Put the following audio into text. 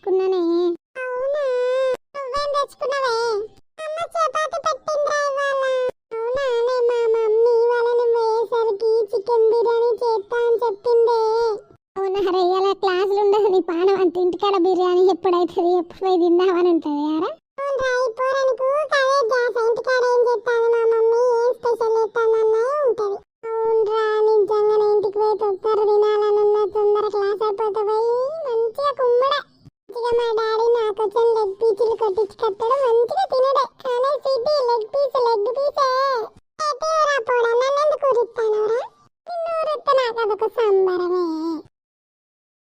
తెచ్చుకున్నానే. అవునా, నువ్వేం తెచ్చుకున్నావే? అమ్మ చపాతి పెట్టిందిరా ఇవాళ. అవునా, మా మమ్మీ వాళ్ళని పోయేసరికి చికెన్ బిర్యానీ చేస్తా అని చెప్పిందే. అవునా రే, ఇలా క్లాసులు ఉండదు నీ పానం అంత, ఇంటికాడ బిర్యానీ ఎప్పుడైతుంది ఎప్పుడు పోయి తిందామని ఉంటుంది యారా. ఇంటికాడ ఏం చెప్తాను మా మమ్మీ, ఏం స్పెషల్ చేస్తానన్నా ఉంటది. అవునరా, నిజంగానే ఇంటికి పోయి తొందర తినాలనున్న తొందర క్లాస్ అయిపోతే పోయి మంచిగా కుమ్మడ. మంచిగా మా డాడీ నాకు వచ్చిన లెగ్ పీసులు కొట్టించుకొస్తాడు, మంచిగా తినడే. కానీ సిటీ లెగ్ పీసే పోడా, నన్ను ఎందుకు ఊరిస్తానవరా? నిన్ను ఊరిస్తే నాకు అదొక సంబరమే.